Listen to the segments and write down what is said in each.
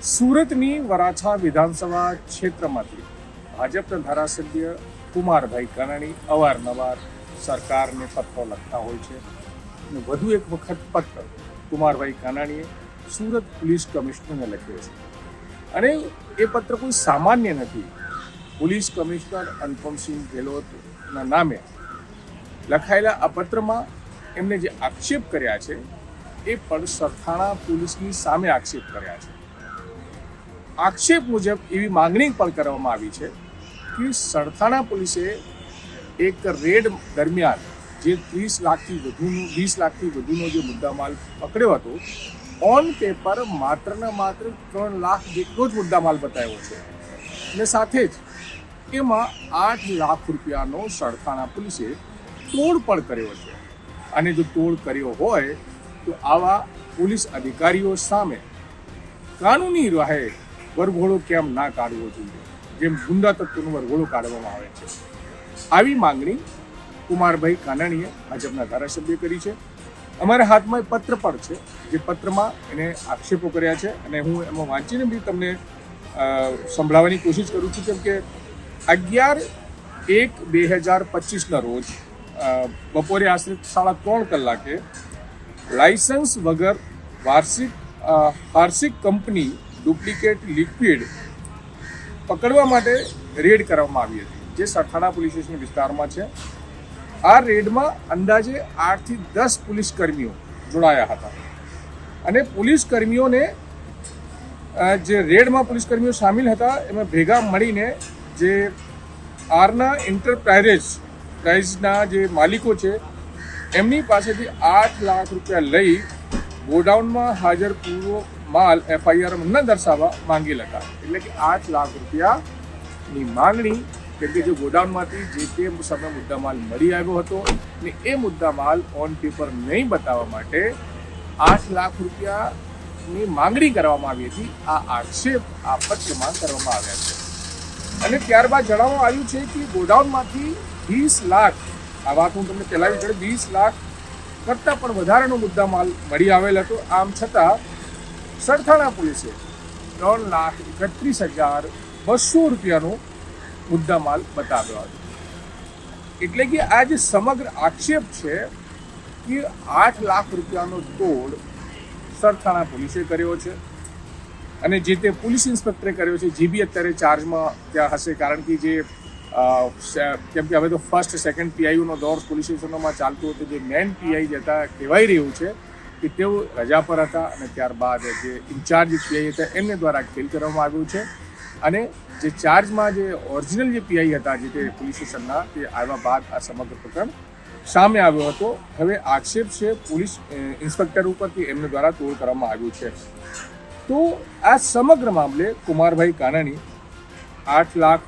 સુરતની વરાછા વિધાનસભા ક્ષેત્રમાંથી ભાજપના ધારાસભ્ય કુમારભાઈ કાનાણી અવારનવાર સરકારને પત્રો લખતા હોય છે અને વધુ એક વખત પત્ર કુમારભાઈ કાનાણીએ સુરત પોલીસ કમિશનરને લખ્યો છે અને એ પત્ર કોઈ સામાન્ય નથી. પોલીસ કમિશનર અનુપમસિંહ ગેહલોતના નામે લખાયેલા આ પત્રમાં એમને જે આક્ષેપ કર્યા છે એ પણ સરથાણા પોલીસની સામે આક્ષેપ કર્યા છે. આક્ષેપ મુજબ એવી માંગણી પણ કરવામાં આવી છે કે સરથાણા પોલીસે એક રેડ દરમિયાન જે 30 લાખથી વધુનો જે મુદ્દામાલ પકડ્યો હતો, ઓન પેપર માત્ર 3 લાખ જેટલો જ મુદ્દામાલ બતાવ્યો છે અને સાથે જ એમાં 8 લાખ રૂપિયાનો સરથાણા પોલીસે તોડ પણ કર્યો છે. અને જો તોડ કર્યો હોય તો આવા પોલીસ અધિકારીઓ સામે કાનૂની રાહે વરઘોડો કેમ ના કાઢવો જોઈએ, જેમ ગુંડા તત્વોનો વરઘોડો કાઢવામાં આવે છે. આવી માંગણી કુમારભાઈ કાનાણીએ ભાજપના ધારાસભ્ય કરી છે. અમારા હાથમાં એક પત્ર પણ છે, જે પત્રમાં એને આક્ષેપો કર્યા છે અને હું એમાં વાંચીને બી તમને સંભળાવવાની કોશિશ કરું છું. કેમ કે 11/1/2025ના રોજ બપોરે આશરે 3:30 કલાકે લાયસન્સ વગર વાર્ષિક કંપની ડુપ્લિકેટ લિક્વિડ પકડવા માટે રેડ કરવામાં આવી હતી, જે સરથાણા પોલીસ સ્ટેશન વિસ્તારમાં છે. આ રેડમાં અંદાજે 8 થી 10 પોલીસ કર્મીઓ જોડાયા હતા અને પોલીસ કર્મીઓને જે રેડમાં પોલીસ કર્મીઓ સામેલ હતા એમાં ભેગા મળીને જે આરના એન્ટરપ્રાઇઝના જે માલિકો છે એમની પાસેથી 8 લાખ રૂપિયા લઈ ગોડાઉનમાં હાજર પૂરો માલ FIR ન દર્શાવવા માંગેલ હતા. એટલે કે 8 લાખ રૂપિયાની માંગણી, કેમ કે જે ગોડાઉનમાંથી જે તે સમય મુદ્દામાલ મળી આવ્યો હતો ને એ મુદ્દામાલ ઓન પેપર નહીં બતાવવા માટે 8 લાખ રૂપિયાની માંગણી કરવામાં આવી હતી. આ આક્ષેપ આ પત્રમાં કરવામાં આવ્યા છે અને ત્યારબાદ જણાવવામાં આવ્યું છે કે ગોડાઉનમાંથી 20 લાખ, આ વાત હું તમને પહેલાં વિચાર 20 લાખ કરતાં પણ વધારાનો મુદ્દામાલ મળી આવેલ હતો. આમ છતાં સરથાણા પોલીસે 3,31,200 રૂપિયાનો મુદ્દામાલ બતાવ્યો હતો. એટલે કે આ જે સમગ્ર આક્ષેપ છે કે 8 લાખ રૂપિયાનો તોડ સરથાણા પોલીસે કર્યો છે અને જે તે પોલીસ ઇન્સ્પેક્ટરે કર્યો છે, જે બી અત્યારે ચાર્જમાં ત્યાં હશે. કારણ કે જે કેમ કે હવે તો ફર્સ્ટ સેકન્ડ PIOનો દોર પોલીસ સ્ટેશનોમાં ચાલતો હતો. જે મેન PI જતા કહેવાઈ રહ્યું છે કે તેઓ રજા પર હતા અને ત્યારબાદ જે ઇન્ચાર્જ PI હતા એમને દ્વારા ખેલ કરવામાં આવ્યું છે અને જે ચાર્જમાં જે ઓરિજિનલ જે PI હતા જે તે પોલીસ સ્ટેશનના, તે આવ્યા બાદ આ સમગ્ર પ્રકરણ સામે આવ્યો હતો. હવે આક્ષેપ છે પોલીસ ઇન્સ્પેક્ટર ઉપર કે એમને દ્વારા તોડ કરવામાં આવ્યું છે. તો આ સમગ્ર મામલે Kumarbhai Kanani 8 lakh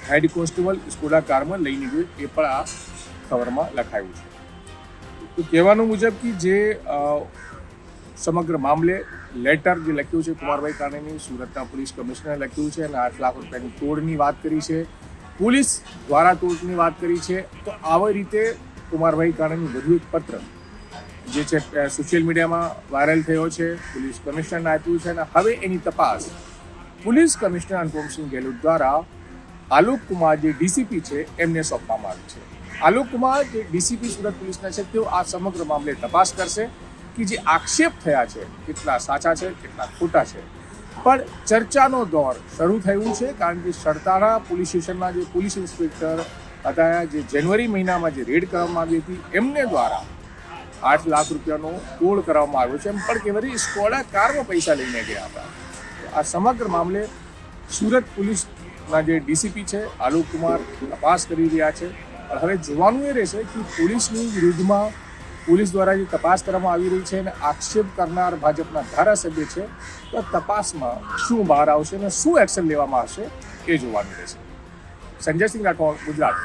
head constable Skoda કારમાં લઈને ગયો, એ પણ આ ખબરમાં લખાયું છે. તો કહેવાનું મુજબ કે જે સમગ્ર મામલે લેટર જે લખ્યું છે કુમારભાઈ કાનાણી સુરતના પોલીસ કમિશનરે લખ્યું છે અને 8 લાખ રૂપિયાની તોડની વાત કરી છે, પોલીસ દ્વારા તોડની વાત કરી છે. તો આવી રીતે કુમારભાઈ કાનાણી વધુ એક પત્ર જે છે સોશિયલ મીડિયામાં વાયરલ થયો છે, પોલીસ કમિશનરને આપ્યું છે અને હવે એની તપાસ પોલીસ કમિશનર અનુપમસિંહ ગેહલોત દ્વારા આલોક કુમાર જે DCP છે એમને સોંપવામાં આવી છે. આલોક કુમાર જે DCP સુરત પોલીસના છે તેઓ આ સમગ્ર મામલે તપાસ કરશે કે જે આક્ષેપ થયા છે કેટલા સાચા છે, કેટલા ખોટા છે. પણ ચર્ચાનો દોર શરૂ થયું છે કારણ કે સરથાણા પોલીસ સ્ટેશનના જે પોલીસ ઇન્સ્પેક્ટર હતા, જે જાન્યુઆરી મહિનામાં જે રેડ કરવામાં આવી હતી, એમને દ્વારા 8 લાખ રૂપિયાનો તોડ કરવામાં આવ્યો છે. એમ પણ કહેવાય સ્કોડા કારમાં પૈસા લઈને ગયા હતા. આ સમગ્ર મામલે સુરત પોલીસના જે DCP છે આલોક કુમાર તપાસ કરી રહ્યા છે. પણ હવે જોવાનું એ રહેશે કે પોલીસની વિરુદ્ધમાં પોલીસ દ્વારા જે તપાસ કરવામાં આવી રહી છે અને આક્ષેપ કરનાર ભાજપના ધારાસભ્ય છે, તો તપાસમાં શું બહાર આવશે અને શું એક્શન લેવામાં આવશે એ જોવાનું રહેશે. સંજય સિંહ રાઠોડ, ગુજરાત.